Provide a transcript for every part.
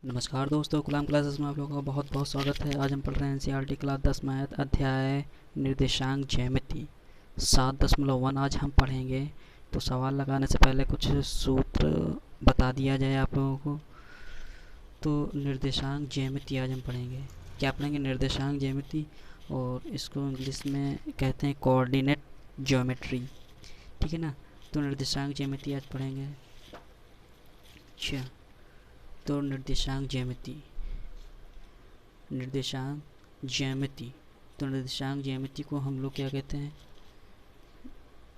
नमस्कार दोस्तों, गुलाम क्लासेस में आप लोगों का बहुत बहुत स्वागत है। आज हम पढ़ रहे हैं एनसीईआरटी क्लास 10 मैथ अध्याय निर्देशांक ज्यामिति 7.1। आज हम पढ़ेंगे। तो सवाल लगाने से पहले कुछ सूत्र बता दिया जाए आप लोगों को। तो निर्देशांक ज्यामिति आज हम पढ़ेंगे। क्या पढ़ेंगे? निर्देशांक ज्यामिति, और इसको इंग्लिश में कहते हैं कोऑर्डिनेट ज्योमेट्री। ठीक है ना। तो निर्देशांक ज्यामिति आज पढ़ेंगे। अच्छा, तो निर्देशांक ज्यामिति तो निर्देशांक ज्यामिति को हम लोग क्या कहते हैं?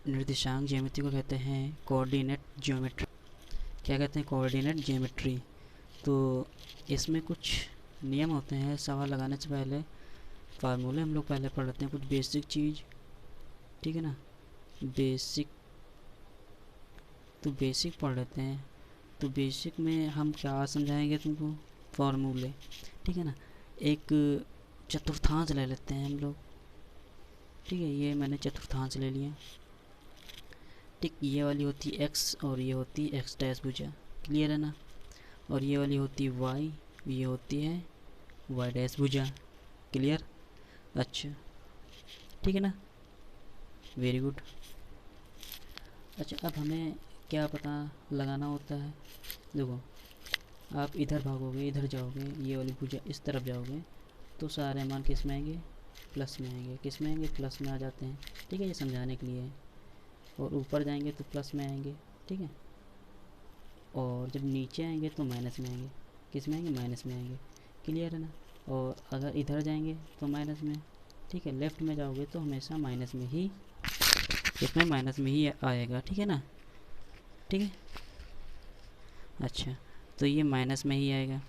निर्देशांक ज्यामिति को कहते हैं कोऑर्डिनेट ज्योमेट्री। क्या कहते हैं? Coordinate geometry. तो इसमें कुछ नियम होते हैं सवाल लगाने से पहले। फार्मूले हम लोग पहले पढ़ लेते हैं, कुछ बेसिक चीज़। ठीक है ना। बेसिक पढ़ लेते हैं। तो बेसिक में हम क्या समझाएंगे तुमको? फॉर्मूले। ठीक है ना। एक चतुर्थांश ले लेते हैं हम लोग। ठीक है, ये मैंने चतुर्थांश ले लिया। ठीक, ये वाली होती है एक्स और ये होती है एक्स डैश भुजा। क्लियर है ना। और ये वाली होती है वाई, ये होती है वाई डैश भुजा। क्लियर? अच्छा, ठीक है ना। Very good. अच्छा, अब हमें क्या पता लगाना होता है? देखो, आप इधर भागोगे, इधर जाओगे, ये वाली भुजा इस तरफ जाओगे, तो सारे मान किस में आएंगे? प्लस में आएंगे। किस में आएंगे? प्लस में आ जाते हैं। ठीक है, ये समझाने के लिए है। और ऊपर जाएंगे तो प्लस में आएंगे। ठीक है। और जब नीचे आएंगे तो माइनस में आएंगे। किस में आएंगे? माइनस में आएंगे। क्लियर है ना। और अगर इधर जाएंगे तो माइनस में। ठीक है, लेफ्ट में जाओगे तो हमेशा माइनस में ही, इसमें माइनस में ही आएगा। ठीक है ना। ठीक है। अच्छा, तो ये माइनस में ही आएगा।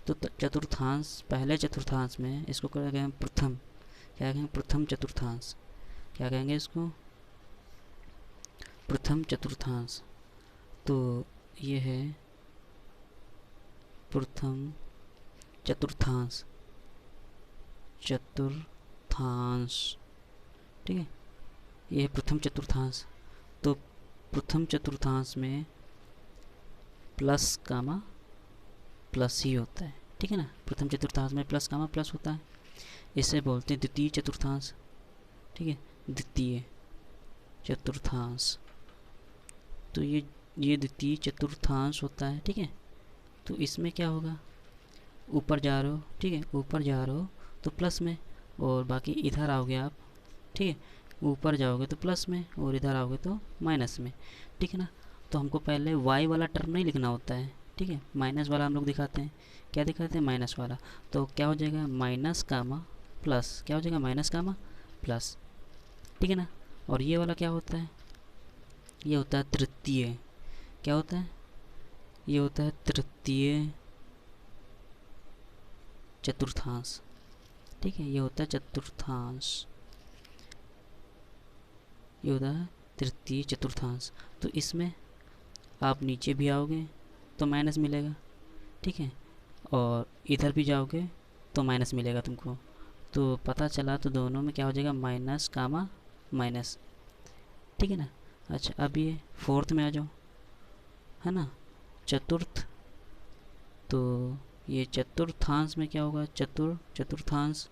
तो चतुर्थांश, पहले चतुर्थांश में इसको क्या कहेंगे? प्रथम। क्या कहेंगे? प्रथम चतुर्थांश। क्या कहेंगे इसको? प्रथम चतुर्थांश। तो ये है प्रथम चतुर्थांश। ठीक है, ये है प्रथम चतुर्थांश। तो प्रथम चतुर्थांश में प्लस कामा प्लस ही होता है। ठीक है ना। प्रथम चतुर्थांश में प्लस कामा प्लस होता है। इसे बोलते हैं द्वितीय चतुर्थांश। ठीक है, द्वितीय चतुर्थांश। तो ये द्वितीय चतुर्थांश होता है। ठीक है। तो इसमें क्या होगा? ऊपर जा रहे हो, ठीक है, ऊपर जा रहे हो तो प्लस में, और बाकी इधर आओगे आप। ठीक है, ऊपर जाओगे तो प्लस में और इधर आओगे तो माइनस में। ठीक है ना। तो हमको पहले y वाला टर्म नहीं लिखना होता है। ठीक है, माइनस वाला हम लोग दिखाते हैं। क्या दिखाते हैं? माइनस वाला। तो क्या हो जाएगा? माइनस कामा प्लस। क्या हो जाएगा? माइनस कामा प्लस। ठीक है ना। और ये वाला क्या होता है? ये होता है तृतीय। क्या होता है? ये होता है तृतीय चतुर्थांश। ठीक है, ये होता है चतुर्थांश। ये होता है तृतीय चतुर्थांश। तो इसमें आप नीचे भी आओगे तो माइनस मिलेगा। ठीक है, और इधर भी जाओगे तो माइनस मिलेगा तुमको। तो पता चला, तो दोनों में क्या हो जाएगा? Minus comma minus. ठीक है ना। अच्छा, अब ये फोर्थ में आ जाओ, है ना, चतुर्थ। तो ये चतुर्थांश में क्या होगा? चतुर्थांश।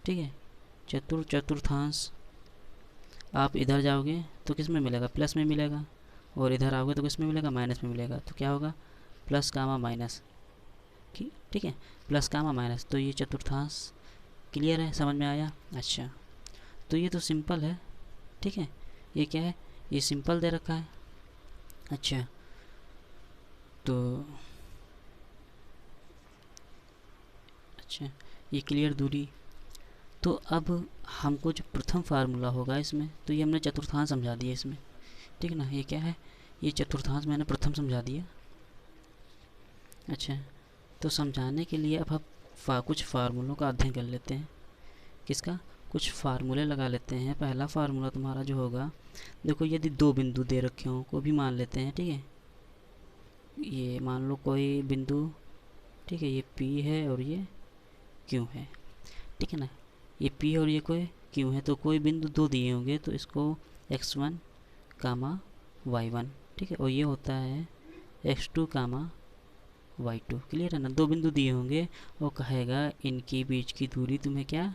ठीक है, चतुर्थांश। आप इधर जाओगे तो किस में मिलेगा? प्लस में मिलेगा। और इधर आओगे तो किस में मिलेगा? माइनस में मिलेगा। तो क्या होगा? Plus comma minus. ठीक है, प्लस कामा माइनस। तो ये चतुर्थांश। क्लियर है? समझ में आया? अच्छा, तो ये तो सिंपल है। ठीक है, ये क्या है? ये सिंपल दे रखा है। अच्छा, तो अच्छा, ये क्लियर दूरी। तो अब हमको जो प्रथम फार्मूला होगा इसमें, तो ये हमने चतुर्थांश समझा दिया इसमें। ठीक है ना। ये क्या है? ये चतुर्थांश मैंने प्रथम समझा दिया। अच्छा, तो समझाने के लिए अब हम कुछ फार्मूलों का अध्ययन कर लेते हैं। किसका? कुछ फार्मूले लगा लेते हैं। पहला फार्मूला तुम्हारा जो होगा, देखो, यदि दो बिंदु दे रखे हों, को भी मान लेते हैं। ठीक है, ये मान लो कोई बिंदु। ठीक है, ये P है और ये Q है। ठीक है ना। ये P और ये कोई Q है। तो कोई बिंदु दो दिए होंगे तो इसको x1 कामा y1। ठीक है, और ये होता है x2 कामा y2। क्लियर है ना, दो बिंदु दिए होंगे और कहेगा इनके बीच की दूरी तुम्हें क्या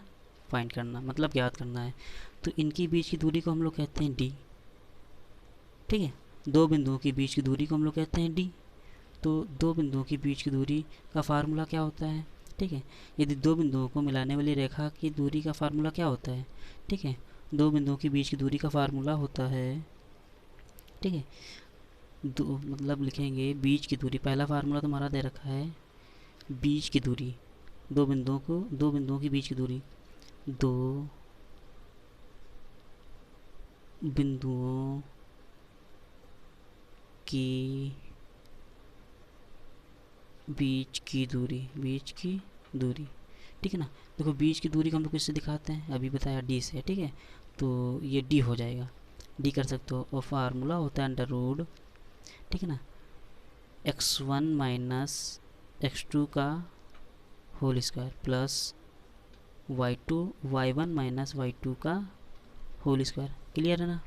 फाइंड करना, मतलब याद करना है। तो इनके बीच की दूरी को हम लोग कहते हैं d। ठीक है, दो बिंदुओं के बीच की दूरी को हम लोग कहते हैं d। तो दो बिंदुओं के बीच की दूरी का फार्मूला क्या होता है? ठीक है, यदि दो बिंदुओं को मिलाने वाली रेखा की दूरी का फार्मूला क्या होता है? ठीक है, दो बिंदुओं के बीच की दूरी का फार्मूला होता है, ठीक है, दो मतलब लिखेंगे बीच की दूरी, पहला फार्मूला तुम्हारा दे रखा है बीच की दूरी, दो बिंदुओं के बीच की दूरी, दो बिंदुओं की बीच की दूरी, ठीक है ना। देखो बीच की दूरी को हम लोग किससे दिखाते हैं, अभी बताया डी से, ठीक है, तो ये डी हो जाएगा, डी कर सकते हो। और फार्मूला होता है अंडर रूट, ठीक है ना, x1 माइनस x2 का whole square plus y1 minus y2 का होल स्क्वायर। क्लियर है ना,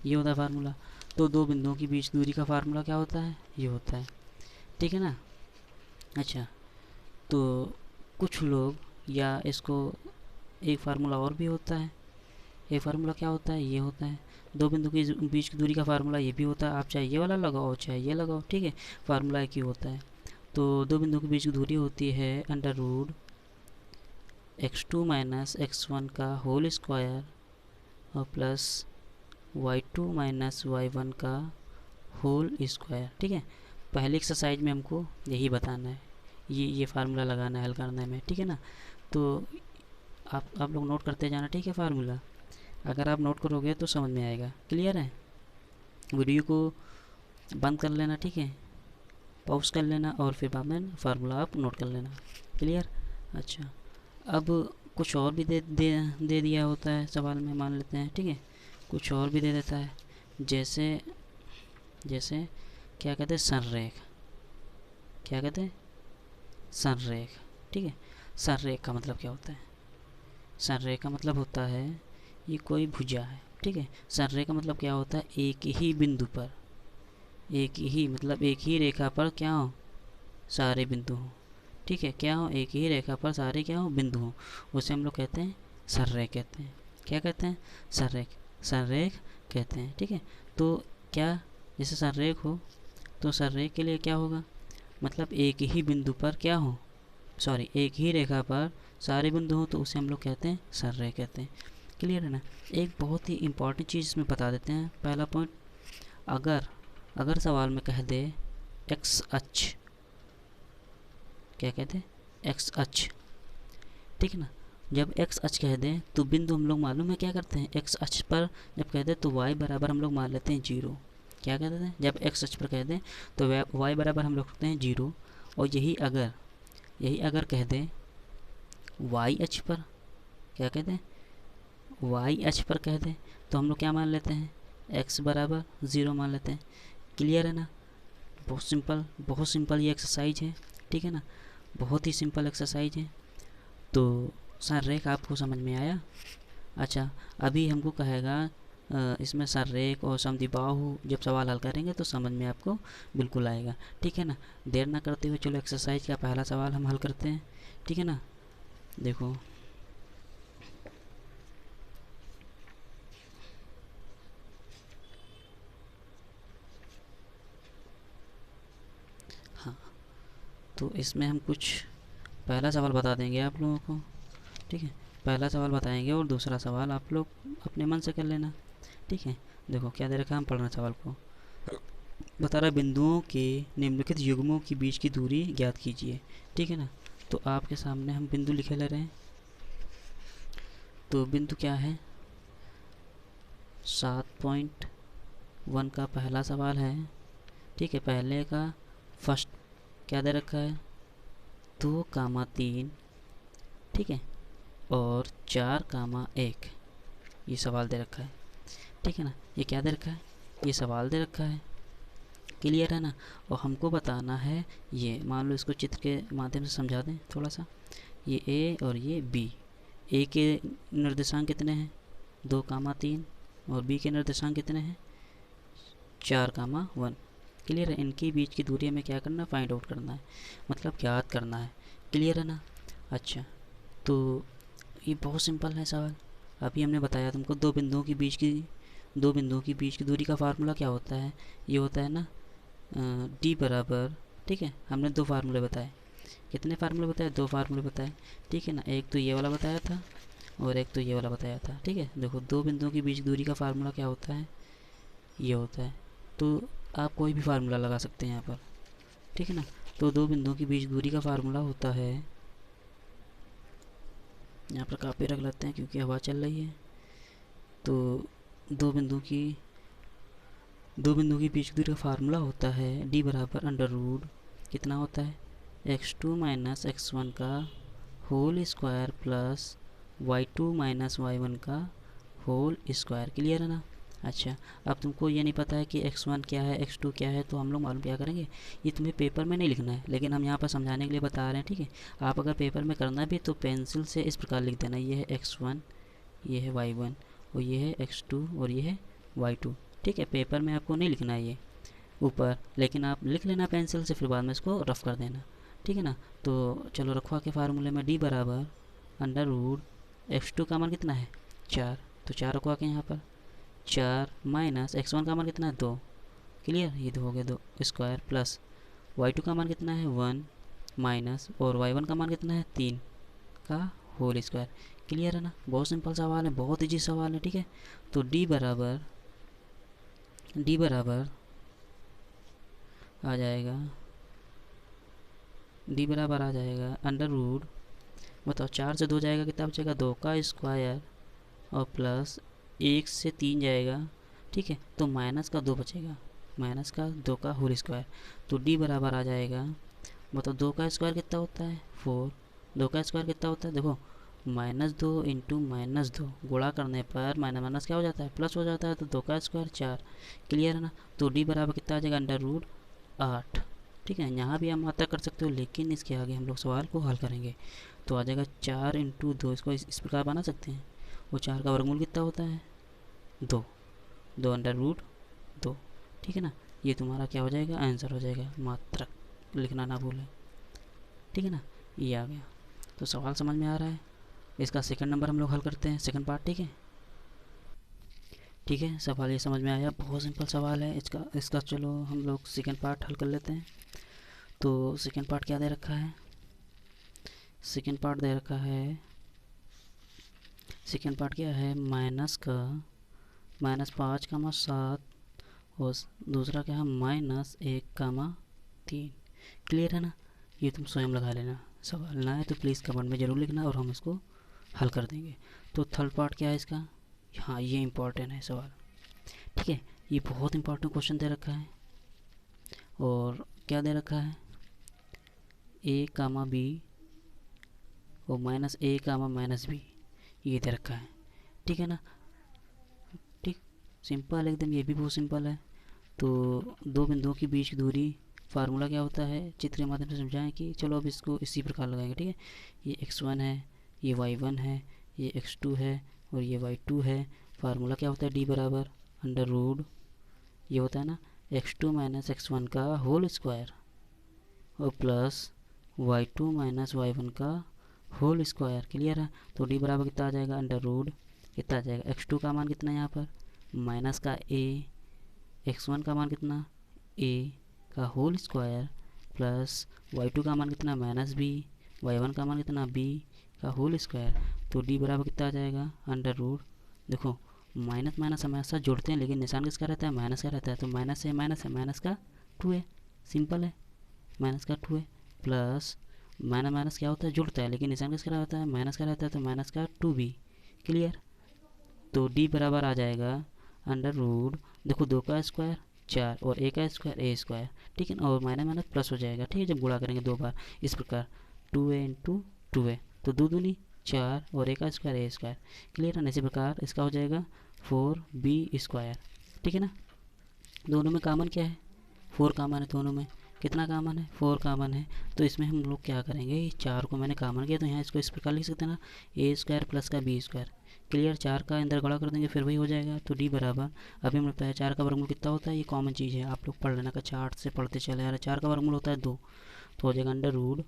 ये होता है फार्मूला। तो दो बिंदुओं की बीच दूरी का फार्मूला क्या होता है, ये होता है, ठीक है ना। अच्छा, तो कुछ लोग या इसको एक फार्मूला और भी होता है, एक फार्मूला क्या होता है, ये होता है, दो बिंदु के बीच की दूरी का फार्मूला ये भी होता है। आप चाहे ये वाला लगाओ चाहे ये लगाओ, ठीक है, फार्मूला एक ही होता है। तो दो बिंदु के बीच की दूरी होती है under root x2 minus x1 का होल स्क्वायर और प्लस y2 माइनस y1 का होल स्क्वायर। ठीक है, पहले एक्सरसाइज में हमको यही बताना है, ये फार्मूला लगाना है हल करने में, ठीक है ना। तो आप लोग नोट करते जाना, ठीक है, फार्मूला अगर आप नोट करोगे तो समझ में आएगा। क्लियर है, वीडियो को बंद कर लेना, ठीक है, पॉज कर लेना और फिर बाद में फार्मूला आप नोट कर लेना। क्लियर। अच्छा, अब कुछ और भी दे दिया होता है सवाल में, मान लेते हैं, ठीक है, कुछ और भी दे देता है, जैसे क्या कहते हैं, संरेख, क्या कहते हैं, संरेख। ठीक है, संरेख का मतलब क्या होता है, संरेख का मतलब होता है ये कोई भुजा है, ठीक है। संरेख का मतलब क्या होता है, एक ही बिंदु पर, एक ही मतलब एक ही रेखा पर क्या हो, सारे बिंदु हों, ठीक है, क्या हो, एक ही रेखा पर सारे क्या हो, बिंदु हों, उसे हम लोग कहते हैं संरेख कहते हैं। क्या कहते हैं, संरेख कहते हैं, ठीक है। तो क्या, जैसे संरेख हो तो संरेख के लिए क्या होगा, मतलब एक ही बिंदु पर क्या हो, सॉरी एक ही रेखा पर सारे बिंदु हो, तो उसे हम लोग कहते हैं संरेख कहते हैं। क्लियर है ना। एक बहुत ही इंपॉर्टेंट चीज़ इसमें बता देते हैं, पहला पॉइंट, अगर सवाल में कह दे एक्स अक्ष, क्या कहते हैं, एक्स अक्ष, ठीक है ना, जब एक्स अक्ष कह दें तो बिंदु हम लोग मालूम है क्या करते हैं, एक्स अक्ष पर जब कह दें तो y बराबर हम लोग मान लेते हैं 0। क्या कहते हैं, जब एक्स अक्ष पर कह दें तो y बराबर हम लोग रखते हैं 0। और यही अगर कह दें y अक्ष पर, क्या कहते हैं, y अक्ष पर कह दें तो हम लोग क्या मान लेते हैं, x बराबर 0 मान लेते हैं। क्लियर है ना, बहुत सिंपल ये एक्सरसाइज है, ठीक है ना, बहुत ही सिंपल एक्सरसाइज है। तो संरेख आपको समझ में आया। अच्छा, अभी हमको कहेगा इसमें संरेख और समद्विबाहु जब सवाल हल करेंगे तो समझ में आपको बिल्कुल आएगा, ठीक है ना। देर ना करते हुए चलो एक्सरसाइज का पहला सवाल हम हल करते हैं, ठीक है ना। देखो हाँ, तो इसमें हम कुछ पहला सवाल बता देंगे आप लोगों को, ठीक है, पहला सवाल बताएंगे और दूसरा सवाल आप लोग अपने मन से कर लेना, ठीक है। देखो क्या दे रखा है, हम पढ़ रहे हैं सवाल को, बता रहा है बिंदुओं के निम्नलिखित युग्मों के बीच की दूरी ज्ञात कीजिए, ठीक है ना। तो आपके सामने हम बिंदु लिखे ले रहे हैं, तो बिंदु क्या है, 7.1 का पहला सवाल है, ठीक है। पहले का फर्स्ट क्या दे रखा है, 2,3, ठीक है, और 4,1 ये सवाल दे रखा है, ठीक है ना। ये क्या दे रखा है, ये सवाल दे रखा है। क्लियर है ना। और हमको बताना है, ये मान लो इसको चित्र के माध्यम से समझा दें थोड़ा सा, ये ए और ये बी, ए के निर्देशांक कितने हैं, 2,3, और बी के निर्देशांक कितने हैं, 4,1। क्लियर है। इनके बीच की दूरी हमें क्या करना है, फाइंड आउट करना है, मतलब ज्ञात करना है। क्लियर है ना। अच्छा, तो ये बहुत सिंपल है सवाल। अभी हमने बताया तुमको दो बिंदुओं की बीच की दूरी का फार्मूला क्या होता है, ये होता है ना डी बराबर, ठीक है। हमने दो फार्मूले बताए, कितने फार्मूले बताए, दो फार्मूले बताए, ठीक है ना। एक तो ये वाला बताया था और एक तो ये वाला बताया था, ठीक है। देखो दो बिंदुओं की बीच की दूरी का फार्मूला क्या होता है, ये होता है। तो आप कोई भी फार्मूला लगा सकते हैं यहाँ पर, ठीक है ना। तो दो बिंदुओं की बीच दूरी का फार्मूला होता है, यहाँ पर कापी रख लेते हैं क्योंकि हवा चल रही है। तो दो बिंदुओं की बीच दूरी का फार्मूला होता है डी बराबर अंडर रूट कितना होता है, x2 माइनस x1 का whole square plus y2 minus y1 का होल स्क्वायर। क्लियर है ना। अच्छा, अब तुमको ये नहीं पता है कि x1 क्या है x2 क्या है, तो हम लोग मालूम क्या करेंगे, ये तुम्हें पेपर में नहीं लिखना है, लेकिन हम यहाँ पर समझाने के लिए बता रहे हैं, ठीक है। आप अगर पेपर में करना भी तो पेंसिल से इस प्रकार लिख देना, ये है x1, ये है y1 और ये है x2 और ये है y2, ठीक है। पेपर में आपको नहीं लिखना है ये ऊपर, लेकिन आप लिख लेना पेंसिल से, फिर बाद में इसको रफ कर देना, ठीक है ना। तो चलो रखवा के फार्मूले में डी बराबर अंडर रूट x2 का मान कितना है 4, तो 4 रखवा के यहाँ पर 4 माइनस x1 का मान कितना है 2, क्लियर, ये हो गया 2 स्क्वायर प्लस y2 का मान कितना है 1 माइनस और y1 का मान कितना है 3 का होल स्क्वायर। क्लियर है ना। बहुत सिंपल सवाल है, बहुत ईजी सवाल है, ठीक है। तो डी बराबर आ जाएगा अंडर रूट, बताओ 4 से 2 जाएगा कितना बचेगा, 2 का स्क्वायर और प्लस 1 से 3 जाएगा, ठीक है। तो माइनस का 2 बचेगा, माइनस का 2 का होल स्क्वायर। तो डी बराबर आ जाएगा, बताओ 2 का स्क्वायर कितना होता है 4, 2 का स्क्वायर कितना होता है, देखो -2 इंटू -2 गुणा करने पर माइनस माइनस क्या हो जाता है, प्लस हो जाता है, तो 2 का स्क्वायर 4। क्लियर है ना। तो डी बराबर कितना आ जाएगा अंडर रूट 8, ठीक है। यहाँ भी हम मात्रा कर सकते हो, लेकिन इसके आगे हम लोग सवाल को हल करेंगे। तो आ जाएगा 4 इंटू 2, इसको इस प्रकार बना सकते हैं। वो 4 का वर्गमूल कितना होता है 2, 2 अंडर रूट 2, ठीक है ना। ये तुम्हारा क्या हो जाएगा, आंसर हो जाएगा, मात्रक लिखना ना भूलें, ठीक है ना। ये आ गया। तो सवाल समझ में आ रहा है। इसका सेकंड नंबर हम लोग हल करते हैं, सेकंड पार्ट, ठीक है। ठीक है, सवाल ये समझ में आया, बहुत सिंपल सवाल है इसका चलो हम लोग सेकंड पार्ट हल कर लेते हैं। तो सेकंड पार्ट क्या दे रखा है, सेकंड पार्ट दे रखा है, सेकंड पार्ट क्या है, -5,7 और दूसरा क्या है -1,3। क्लियर है ना। ये तुम स्वयं लगा लेना, सवाल ना है तो प्लीज़ कमेंट में ज़रूर लिखना और हम इसको हल कर देंगे। तो थर्ड पार्ट क्या है इसका, हाँ ये इम्पोर्टेंट है सवाल, ठीक है। ये बहुत इम्पोर्टेंट क्वेश्चन दे रखा है, और क्या दे रखा है a, b और -a, -b ये दे रखा है, ठीक है ना। ठीक, सिंपल एकदम, ये भी बहुत सिंपल है। तो दो बिंदुओं के बीच की दूरी फार्मूला क्या होता है, चित्र के माध्यम से समझाएं कि चलो अब इसको इसी प्रकार लगाएंगे, ठीक है। ये x1 है, ये y1 है, ये x2 है और ये y2 है। फार्मूला क्या होता है, डी बराबर अंडर रूट, ये होता है ना x2 माइनस x1 का होल स्क्वायर और प्लस y2 माइनस y1 का होल स्क्वायर। क्लियर है। तो डी बराबर कितना आ जाएगा, अंडर रूट कितना आ जाएगा, x2 का मान कितना है यहाँ पर माइनस का a, x1 का मान कितना a का होल स्क्वायर प्लस y2 का मान कितना -b, y1 का मान कितना b का होल स्क्वायर। तो d बराबर कितना आ जाएगा, अंडर रूट, देखो माइनस माइनस हमेशा जोड़ते हैं लेकिन निशान किसका रहता है, माइनस का रहता है। तो माइनस है माइनस का 2 है, सिंपल है, माइनस का 2 है प्लस माइनस माइनस क्या होता है, जुड़ता है, लेकिन निशान किसका रहता है, माइनस का रहता है, तो माइनस का 2b। क्लियर। तो d बराबर आ जाएगा अंडर रूट, देखो 2 का स्क्वायर 4 और a का स्क्वायर a स्क्वायर, ठीक है ना, और माइनस माइनस प्लस हो जाएगा, ठीक है, जब गुणा करेंगे 2 बार इस प्रकार 2a इंटू 2a, तो 2 दूनी 4 और a का स्क्वायर a स्क्वायर। क्लियर है ना। इसी प्रकार इसका हो जाएगा 4b स्क्वायर, ठीक है ना। दोनों में कॉमन क्या है, 4 कॉमन है, दोनों में कितना कॉमन है, 4 कॉमन है। तो इसमें हम लोग क्या करेंगे, 4 को मैंने कॉमन किया तो यहाँ इसको इस प्रकार लिख सकते हैं ना, a स्क्वायर प्लस का b स्क्वायर। क्लियर, 4 का अंदर गुणा कर देंगे फिर वही हो जाएगा। तो डी बराबर, अभी हमने बताया 4 का वर्गमूल कितना होता है, ये कॉमन चीज़ है, आप लोग पढ़ लेना, का चार्ट से पढ़ते चले आ रहे। 4 का वर्गमूल होता है 2, तो हो जाएगा अंडर रूट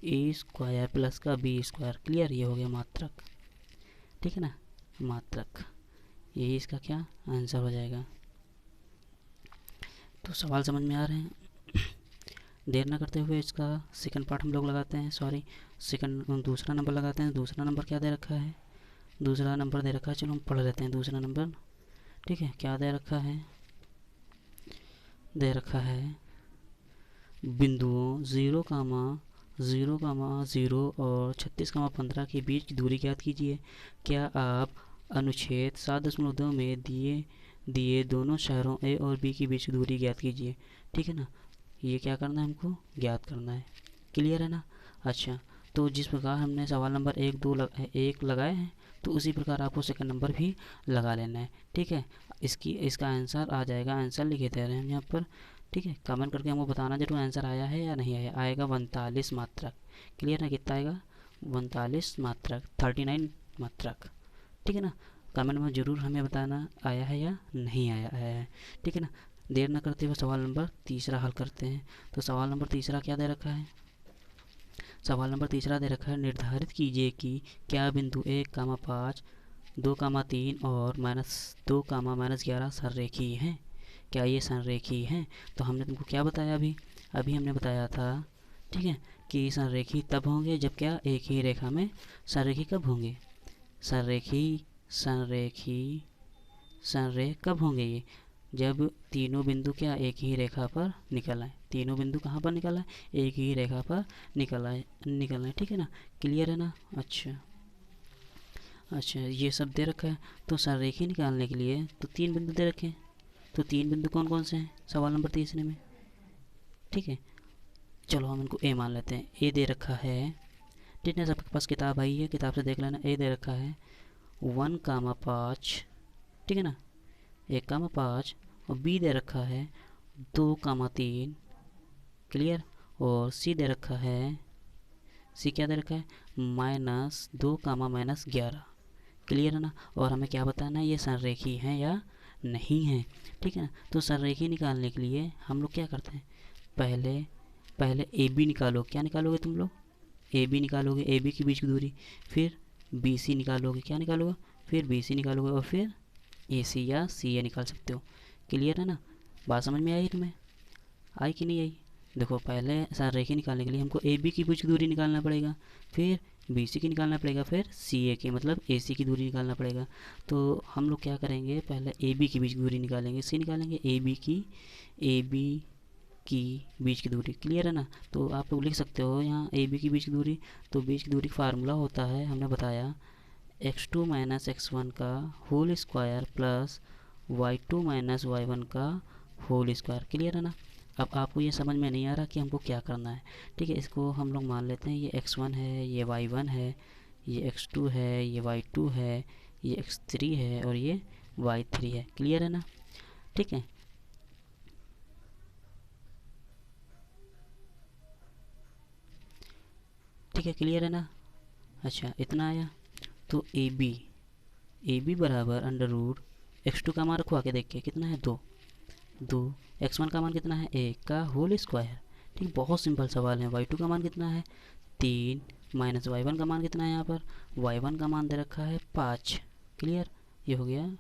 ए स्क्वायर प्लस का बी स्क्वायर। क्लियर, ये हो गया मात्रक, ठीक है ना, मात्रक, यही इसका क्या आंसर हो जाएगा। तो सवाल समझ में आ रहे हैं। देर ना करते हुए इसका सेकंड पार्ट हम लोग लगाते हैं, सॉरी सेकंड दूसरा नंबर लगाते हैं। दूसरा नंबर क्या दे रखा है, दूसरा नंबर दे रखा है, चलो हम पढ़ लेते हैं दूसरा नंबर। ठीक है, क्या दे रखा है, दे रखा है बिंदुओं 0,0,0 और 36,15 के बीच की दूरी ज्ञात कीजिए। क्या आप अनुच्छेद 7.2 में दिए दोनों शहरों ए और बी के बीच की दूरी ज्ञात कीजिए। ठीक है ना, ये क्या करना है, हमको ज्ञात करना है। क्लियर है ना। अच्छा, तो जिस प्रकार हमने सवाल नंबर 1 लगाए हैं, तो उसी प्रकार आपको सेकंड नंबर भी लगा लेना है। ठीक है, इसका आंसर आ जाएगा, आंसर लिखे दे रहे हैं हम यहाँ पर। ठीक है, कमेंट करके हमको बताना जरूर आंसर आया है या नहीं आया। आएगा 39 मात्रक। क्लियर है, कितना आएगा 39 मात्रक, 39 मात्रक। ठीक है ना, कमेंट में जरूर हमें बताना आया है या नहीं आया है। ठीक है ना, देर न करते हुए सवाल नंबर तीसरा हल करते हैं। तो सवाल नंबर तीसरा क्या दे रखा है, सवाल नंबर तीसरा दे रखा है, निर्धारित कीजिए कि क्या बिंदु 1,5, 2,3 और -2, -11 संरेखीय हैं। क्या ये संरेखीय हैं। तो हमने तुमको क्या बताया, अभी हमने बताया था, ठीक है, कि संरेखीय तब होंगे जब क्या एक ही रेखा में संरेखीय कब होंगे, संरेख कब होंगे ये, जब तीनों बिंदु क्या एक ही रेखा पर निकल आए। तीनों बिंदु कहाँ पर निकल आए, एक ही रेखा पर निकल आए। ठीक है ना, क्लियर है ना। अच्छा, ये सब दे रखा है। तो संरेखीय निकालने के लिए तो 3 बिंदु दे रखे हैं। तो 3 बिंदु कौन कौन से हैं सवाल नंबर तीसरे में। ठीक है, चलो हम इनको ए मान लेते हैं। ए दे रखा है, जितने सबके पास किताब आई है किताब से देख लेना। ए दे रखा है 1,5, ठीक है ना, 1,5, और बी दे रखा है 2,3। क्लियर, और सी दे रखा है, सी क्या दे रखा है -2, -11। क्लियर है ना, और हमें क्या बताना है, ये संरेखीय हैं या नहीं है। ठीक है ना, तो संरेखीय निकालने के लिए हम लोग क्या करते हैं, पहले ए बी निकालो। क्या निकालोगे तुम लोग, ए बी निकालोगे, ए बी के बीच की दूरी, फिर बी सी निकालोगे। क्या निकालोगे, फिर बी सी निकालोगे, और फिर ए सी या सी ए निकाल सकते हो। क्लियर है ना, बात समझ में आई तुम्हें, आई कि नहीं आई। देखो, पहले संरेखीय निकालने के लिए हमको ए बी की बीच की दूरी निकालना पड़ेगा, फिर बी सी की निकालना पड़ेगा, फिर सी ए की मतलब ए सी की दूरी निकालना पड़ेगा। तो हम लोग क्या करेंगे, पहले ए बी की बीच की दूरी निकालेंगे, सी निकालेंगे, ए बी की बीच की दूरी। क्लियर है ना, तो आप लोग लिख सकते हो यहाँ ए बी की बीच की दूरी। तो बीच की दूरी फार्मूला होता है, हमने बताया x2 - x1 का whole square plus y2 - y1 का होल स्क्वायर। क्लियर है ना। अब आपको ये समझ में नहीं आ रहा कि हमको क्या करना है। ठीक है, इसको हम लोग मान लेते हैं, ये x1 है, ये y1 है, ये x2 है, ये y2 है, ये x3 है, और ये y3 है। क्लियर है ना। ठीक है, क्लियर है ना। अच्छा, इतना आया। तो ए बी बराबर अंडर रूट x2 का मान रखो आके, देख के कितना है 2, x1 का मान कितना है 1 का होल स्क्वायर। ठीक, बहुत सिंपल सवाल है। y2 का मान कितना है 3, माइनस y1 का मान कितना है, यहाँ पर y1 का मान दे रखा है 5। क्लियर, ये हो गया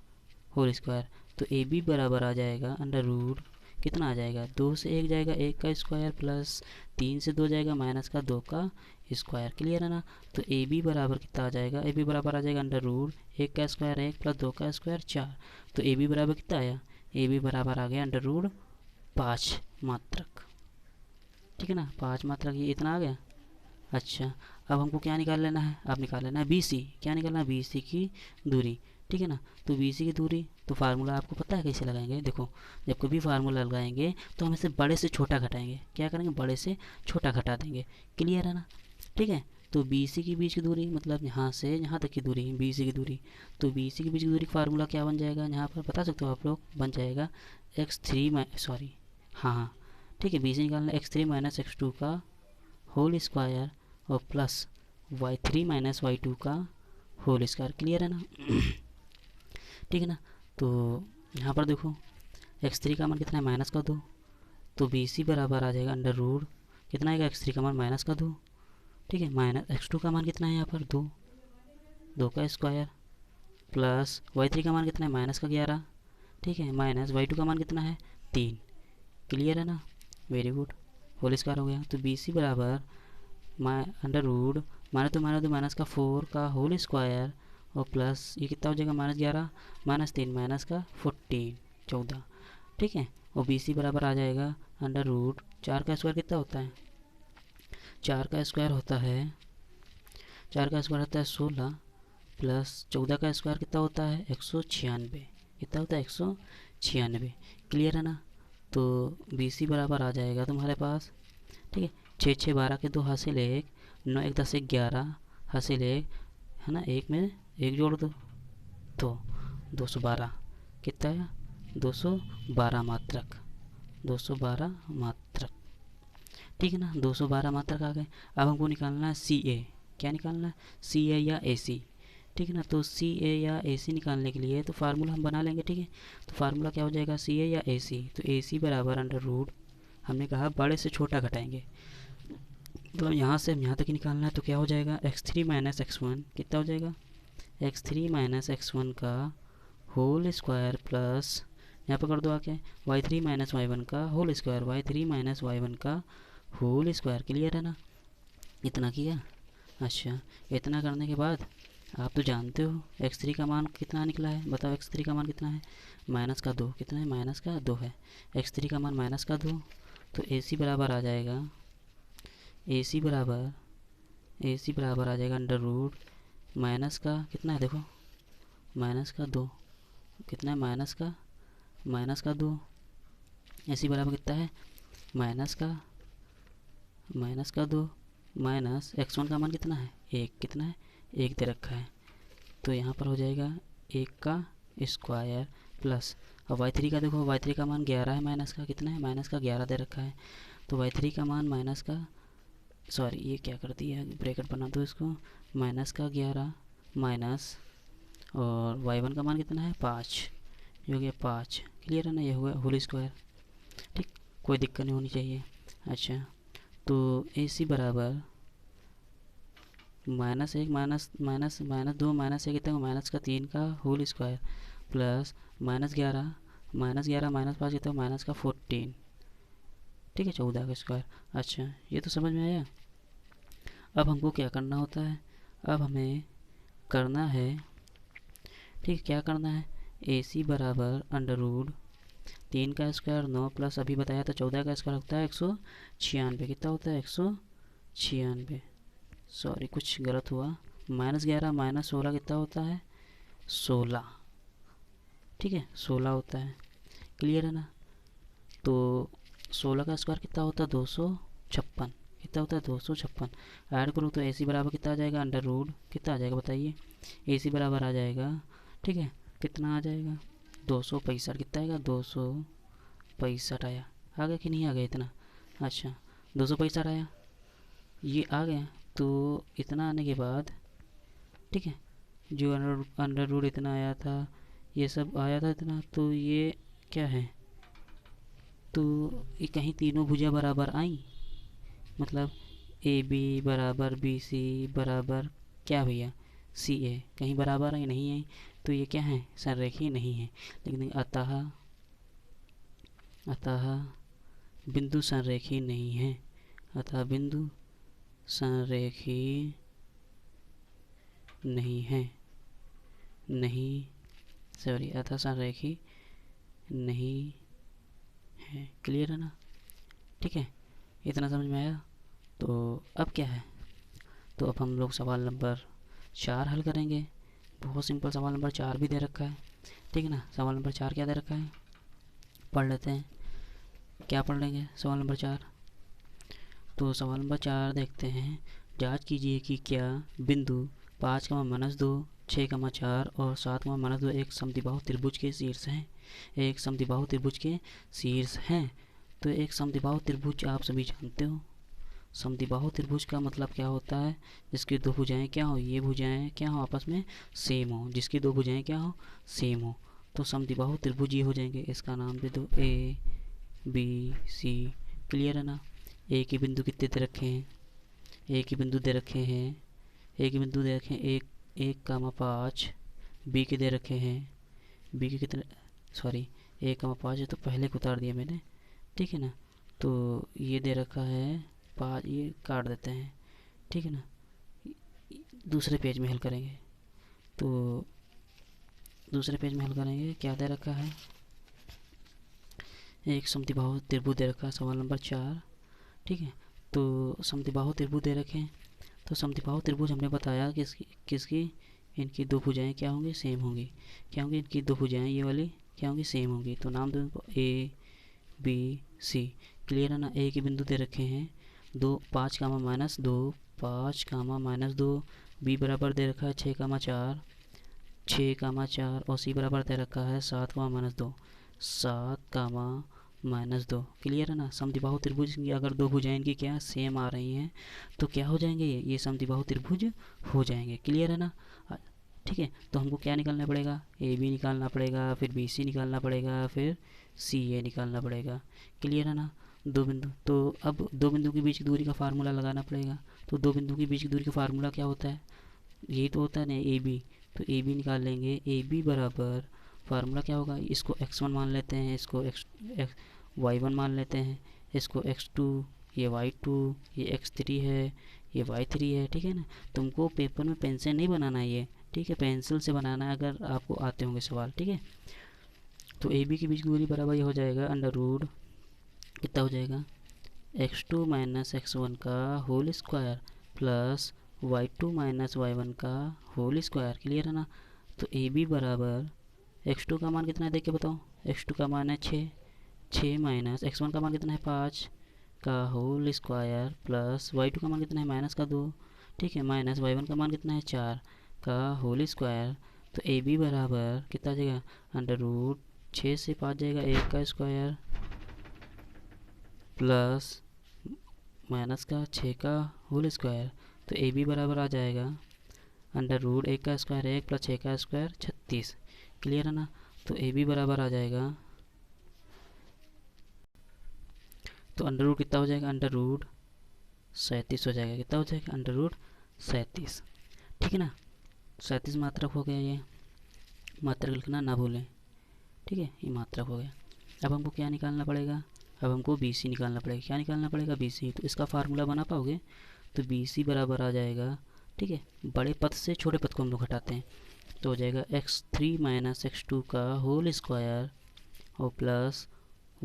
होल स्क्वायर। तो ए बी बराबर आ जाएगा अंडर रूट, कितना आ जाएगा 2 से 1 जाएगा 1 का स्क्वायर, प्लस 3 से 2 जाएगा माइनस का 2 का स्क्वायर। क्लियर है ना। तो ए बी बराबर कितना आ जाएगा, ए बी बराबर आ जाएगा अंडर रूट 1 का स्क्वायर 1 प्लस 2 का स्क्वायर 4। तो ए बी बराबर कितना आया, ए बी बराबर आ गया अंडर रूट 5 मात्रक। ठीक है ना, 5 मात्रक, ये इतना आ गया। अच्छा, अब हमको क्या निकाल लेना है, अब निकाल लेना है बी सी। क्या निकालना है, बी सी की दूरी। ठीक है ना, तो बी सी की दूरी, तो फार्मूला आपको पता है कैसे लगाएंगे। देखो, जब कभी फार्मूला लगाएंगे तो हम इसे बड़े से छोटा घटाएंगे। क्या करेंगे, बड़े से छोटा घटा देंगे। क्लियर है ना। ठीक है, तो बी सी की बीच की दूरी मतलब यहाँ से यहाँ तक की दूरी, बी सी की दूरी। तो बी सी की बीच की दूरी का फार्मूला क्या बन जाएगा, यहाँ पर बता सकते हो आप लोग, बन जाएगा हाँ, ठीक है, बी सी निकालना x3 - x2 का होल स्क्वायर और प्लस y3 - y2 का होल स्क्वायर। क्लियर है ना? ठीक है ना? तो यहाँ पर देखो x3 का मान कितना है, माइनस का 2, तो BC बराबर आ जाएगा अंडर रूट कितना आएगा, x3 का मान माइनस का 2, ठीक है, माइनस x2 का मान कितना है यहाँ पर 2, 2 का स्क्वायर, प्लस y3 का मान कितना है, माइनस का 11, ठीक है, माइनस y2 का मान कितना है 3। क्लियर है ना? वेरी गुड, होल स्क्वायर हो गया। तो BC बराबर अंडर रूट माइनस का 4 का होल स्क्वायर और प्लस ये कितना हो जाएगा, -11 -3 माइनस का 14 14, ठीक है। और BC बराबर आ जाएगा अंडर रूट 4 का स्क्वायर कितना होता है, 4 का स्क्वायर होता है 16 प्लस 14 का स्क्वायर कितना होता है 196, कितना होता है 196। क्लियर है ना? तो BC बराबर आ जाएगा तुम्हारे पास, ठीक है, 6 6 12 के 2 हासिल 1, 9 1 10 11 हासिल 1 है ना, एक में एक जोड़ दो तो 212 कितना है, 212 मात्रक, 212 मात्रक, ठीक है ना, 212 मात्रक आ गए। अब हमको निकालना है CA। क्या निकालना है, CA या AC, ठीक है ना। तो CA या AC निकालने के लिए तो फार्मूला हम बना लेंगे, ठीक है। तो फार्मूला क्या हो जाएगा, CA या AC, तो AC बराबर अंडर रूट, हमने कहा बड़े से छोटा घटाएंगे, तो यहाँ से हम यहाँ तक ही निकालना है। तो क्या हो जाएगा, x3 माइनस x1 कितना हो जाएगा, x3 माइनस x1 का होल स्क्वायर प्लस यहाँ पर कर दो आके y3 माइनस y1 का whole square, y3 minus y1 का होल स्क्वायर। क्लियर है ना? इतना किया। अच्छा, इतना करने के बाद आप तो जानते हो x3 का मान कितना निकला है, बताओ x3 का मान कितना है, माइनस का 2, कितना है, माइनस का 2 है, x3 का मान माइनस का 2। तो AC बराबर आ जाएगा, AC बराबर आ जाएगा अंडर रूट माइनस का कितना है, देखो माइनस का 2, कितना है, माइनस का 2। AC बराबर कितना है, माइनस का 2 माइनस x1 का मान कितना है 1, कितना है 1 दे रखा है, तो यहाँ पर हो जाएगा 1 का स्क्वायर प्लस, और y3 का देखो, y3 का मान 11 है, माइनस का कितना है, माइनस का 11 दे रखा है, तो y3 का मान माइनस का, सॉरी ये क्या कर दिया, ब्रैकेट बना दो इसको, माइनस का 11 माइनस, और y1 का मान कितना है 5, ये हो गया 5। क्लियर है ना? ये हुआ होल स्क्वायर, ठीक, कोई दिक्कत नहीं होनी चाहिए। अच्छा, तो AC बराबर -1 -2 -1 कितना, -3 का होल स्क्वायर प्लस -11 -5 कितना, -14, ठीक है, 14 का स्क्वायर। अच्छा, ये तो समझ में आया। अब हमको क्या करना होता है, अब हमें करना है, ठीक, क्या करना है, AC बराबर अंडर रूट 3 का स्क्वायर 9 प्लस अभी बताया था 14 का स्क्वायर होता है 196, कितना होता है 196, सॉरी कुछ गलत हुआ, -11 -16 कितना होता है 16, ठीक है, 16 होता है। क्लियर है ना? तो 16 का स्क्वायर कितना होता है 256, कितना होता है 256, ऐड करो तो AC बराबर कितना आ जाएगा, अंडर रूट कितना आ जाएगा बताइए, AC बराबर आ जाएगा, ठीक है, कितना आ जाएगा 265, कितना आएगा 265 आया, आ गया कि नहीं आ गया इतना, अच्छा 265 आया, ये आ गया। तो इतना आने के बाद, ठीक है, जो अंडर रूट इतना आया था, ये सब आया था इतना, तो ये क्या है, तो ये कहीं तीनों भुजा बराबर आई, मतलब AB बराबर BC बराबर क्या भैया CA, कहीं बराबर आई नहीं आई, तो ये क्या है, संरेखीय नहीं है। लेकिन अतः बिंदु संरेखीय नहीं है, अतः बिंदु संरेखीय नहीं है, अतः संरेखीय नहीं है। क्लियर है ना? ठीक है, इतना समझ में आया। तो अब क्या है, तो अब हम लोग सवाल नंबर 4 हल करेंगे। बहुत सिंपल सवाल नंबर 4 भी दे रखा है, ठीक है ना। सवाल नंबर 4 क्या दे रखा है, पढ़ लेते हैं। क्या पढ़ लेंगे सवाल नंबर 4, तो सवाल नंबर 4 देखते हैं। जांच कीजिए कि क्या बिंदु 5,-2, 6,4 और 7,-2 एक समद्विबाहु त्रिभुज के शीर्ष हैं। एक समद्विबाहु त्रिभुज के शीर्ष हैं। तो एक समद्विबाहु त्रिभुज आप सभी जानते हो, समद्विबाहु त्रिभुज का मतलब क्या होता है? जिसकी दो भुजाएं क्या हो, ये भुजाएं क्या हो आपस में सेम हो, जिसकी दो भुजाएं क्या हो, सेम हो, तो समद्विबाहु त्रिभुज ये हो जाएंगे। इसका नाम दे दो ए बी सी। क्लियर है ना? ए के बिंदु कितने दे रखे हैं? ए के बिंदु दे रखे हैं, ए के बिंदु दे रखे हैं 1,5। बी के दे रखे हैं, बी के कितने, सॉरी 1,5 है तो पहले को उतार दिया मैंने, ठीक है ना? तो ये दे रखा है 5, ये काट देते हैं, ठीक है ना? दूसरे पेज में हल करेंगे, तो दूसरे पेज में हल करेंगे। क्या दे रखा है? एक समद्विबाहु त्रिभुज दे रखा है, सवाल नंबर 4, ठीक है? तो समद्विबाहु त्रिभुज दे रखे हैं, तो समद्विबाहु त्रिभुज हमने बताया किसकी इनकी दो भुजाएं क्या होंगी, सेम होंगी। क्या होंगी? इनकी दो भुजाएं ये वाली क्या होंगी, सेम होंगी। तो नाम दो इनको ए बी सी। क्लियर है ना? ए के बिंदु दे रखे हैं 2, 5,-2, 5,-2। बी बराबर दे रखा है 6,4, 6,4 और सी बराबर दे रखा है 7,-2, 7,-2। क्लियर है ना? समद्विबाहु त्रिभुज की अगर दो भुजाएं इनकी क्या सेम आ रही हैं तो क्या हो जाएंगे, ये समद्विबाहु त्रिभुज हो जाएंगे। क्लियर है ना? ठीक है, तो हमको क्या निकालना पड़ेगा, ए बी निकालना पड़ेगा, फिर बी सी निकालना पड़ेगा, फिर सी ए निकालना पड़ेगा। क्लियर है ना? दो बिंदु, तो अब दो बिंदु के बीच की दूरी का फार्मूला लगाना पड़ेगा। तो दो बिंदु के बीच की दूरी का फार्मूला क्या होता है, यही तो होता है ना, ए बी। तो ए बी निकाल लेंगे, ए बी बराबर फार्मूला क्या होगा, इसको x1 मान लेते हैं, इसको y1 मान लेते हैं, इसको x2, ये y2, ये x3 है, ये y3 है, ठीक है ना? तुमको पेपर में पेन से नहीं बनाना है ये, ठीक है? पेंसिल से बनाना है अगर आपको आते होंगे सवाल, ठीक है? तो ए बी के बीच की दूरी बराबर ये हो जाएगा अंडर रूट, कितना हो जाएगा, x2 माइनस x1 का whole square plus y2 minus y1 का होल स्क्वायर। क्लियर है ना? तो ए बी बराबर x2 का मान कितना है देख के बताओ, x2 का मान है 6, 6 माइनस x1 का मान कितना है 5 का होल स्क्वायर प्लस y2 का मान कितना है माइनस का 2, ठीक है, माइनस y1 का मान कितना है 4 का होल स्क्वायर। तो ए बी बराबर कितना आ जाएगा, अंडर रूट 6 से 5 जाएगा 1 का स्क्वायर प्लस माइनस का 6 का होल स्क्वायर। तो ए बी बराबर आ जाएगा अंडर रूट 1 का स्क्वायर 1 प्लस 6 का स्क्वायर 36। क्लियर है ना? तो ए बी बराबर आ जाएगा, तो अंडर रूट कितना हो जाएगा, अंडर रूट 37 हो जाएगा। कितना हो जाएगा, अंडर रूट 37, ठीक है ना? 37 मात्रक हो गया, ये मात्रक लिखना ना भूलें, ठीक है? ये मात्रक हो गया। अब हमको क्या निकालना पड़ेगा, अब हमको बी सी निकालना पड़ेगा। क्या निकालना पड़ेगा, बी सी। तो इसका फार्मूला बना पाओगे, तो बी सी बराबर आ जाएगा, ठीक है? बड़े पद से छोटे पद को हम लोग हटाते हैं, तो हो जाएगा x3 माइनस x2 का होल स्क्वायर और प्लस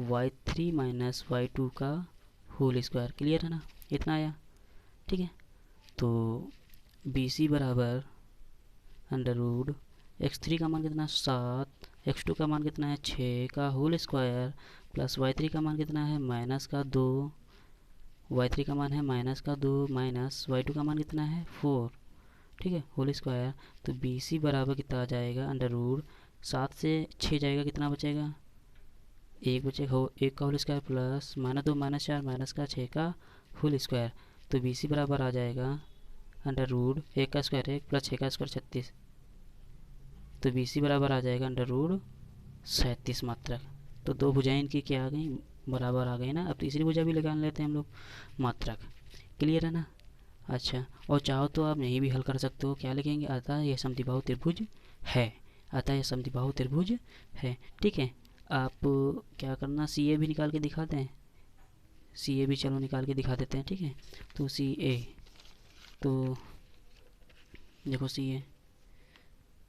y3 माइनस y2 का होल स्क्वायर। क्लियर है ना? इतना आया, ठीक है? तो बी सी बराबर अंडर रूट x3 का मान कितना 7, x2 का मान कितना है 6 का होल स्क्वायर प्लस y3 का मान कितना है माइनस का 2, y3 का मान है माइनस का 2 माइनस y2 का मान कितना है 4, ठीक है, होल स्क्वायर। तो बी सी बराबर कितना आ जाएगा, अंडर रूट 7 से 6 जाएगा, कितना बचेगा, एक बचेगा, एक का whole square plus minus 2 minus 4 minus का 6 का होल स्क्वायर। तो बी सी बराबर आ जाएगा अंडर रूट 1 का स्क्वायर 1 प्लस 6 का स्क्वायर 36। तो बी सी बराबर आ जाएगा अंडर रूट 37 मात्रक। तो दो भुजाएं इनकी क्या आ गई, बराबर आ गई ना। अब तीसरी भुजा भी लगा लेते हैं हम लोग, मात्रक। क्लियर है ना? अच्छा, और चाहो तो आप यहीं भी हल कर सकते हो। क्या लिखेंगे, अतः यह समद्विबाहु त्रिभुज है, अतः यह समद्विबाहु त्रिभुज है, ठीक है? आप क्या करना, सी ए भी निकाल के दिखाते हैं, सी ए भी चलो निकाल के दिखा देते हैं, ठीक है? तो सी ए, तो देखो सी ए,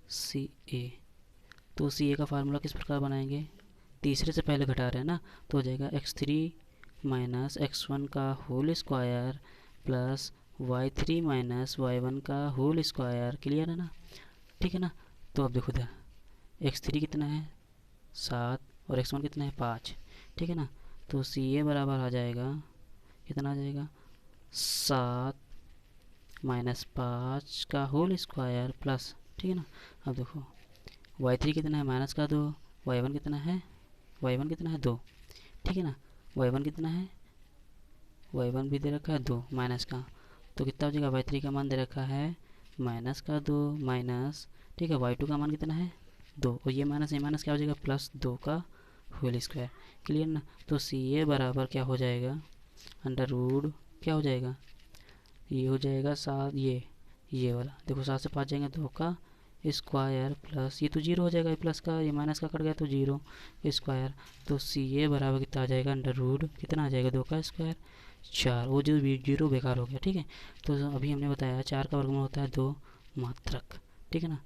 सी ए, तो सी ए का फार्मूला किस प्रकार बनाएंगे, तीसरे से पहले घटा रहे हैं ना, तो हो जाएगा x3 माइनस x1 का whole square plus y3 minus y1 का होल स्क्वायर। क्लियर है ना? ठीक है ना? तो अब देखो इधर x3 कितना है 7 और x1 कितना है 5, ठीक है ना? तो सी ए बराबर आ जाएगा, कितना आ जाएगा 7 माइनस 5 का होल स्क्वायर प्लस, ठीक है ना? अब देखो y3 कितना है माइनस का 2, y1 कितना है 2, ठीक है ना? y1 कितना है y1 भी दे रखा है 2 माइनस का, तो कितना हो जाएगा, y3 का मान दे रखा है माइनस का 2 माइनस, ठीक है, y2 का मान कितना है 2, और ये माइनस क्या हो जाएगा, प्लस 2 का होल स्क्वायर। क्लियर ना। तो सी ए बराबर क्या हो जाएगा, अंडर रूट क्या हो जाएगा, ये हो जाएगा 7, ये वाला देखो 7 से 5 जाएंगे 2 का स्क्वायर प्लस ये तो जीरो हो जाएगा, ये प्लस का ये माइनस का कट गया तो जीरो स्क्वायर। तो सी ए बराबर कितना आ जाएगा, अंडर रूट कितना आ जाएगा 2 का स्क्वायर 4, वो जो जीरो बेकार हो गया। ठीक है, तो अभी हमने बताया 4 का वर्गमूल होता है 2 मात्रक। ठीक है ना।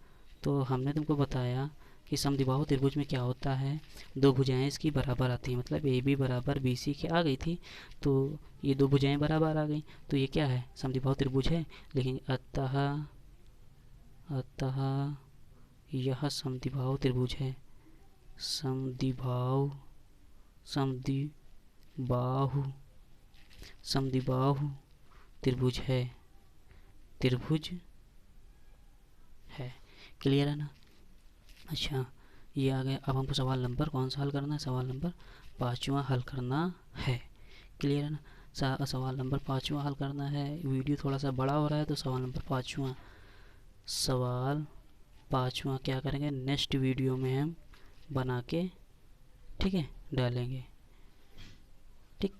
तो हमने तुमको बताया कि समद्विबाहु त्रिभुज में क्या होता है, दो भुजाएं इसकी बराबर आती हैं, मतलब ए बी बराबर बी सी की आ गई थी, तो ये दो भुजाएं बराबर आ गई, तो ये क्या है, समद्विबाहु त्रिभुज है। लेकिन अतः यह समद्विबाहु त्रिभुज है, समद्विबाहु समद्विबाहु समद्विबाहु त्रिभुज है, त्रिभुज है। क्लियर है ना। अच्छा, ये आ गया। अब हमको सवाल नंबर कौन सा हल करना है, सवाल नंबर 5वां हल करना है। क्लियर है ना। सवाल नंबर 5वां हल करना है। वीडियो थोड़ा सा बड़ा हो रहा है तो सवाल नंबर 5वां क्या करेंगे, नेक्स्ट वीडियो में हम बना के, ठीक है, डालेंगे। ठीक,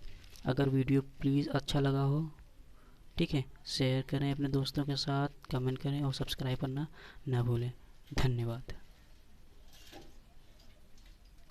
अगर वीडियो प्लीज़ अच्छा लगा हो, ठीक है, शेयर करें अपने दोस्तों के साथ, कमेंट करें और सब्सक्राइब करना ना भूलें। धन्यवाद।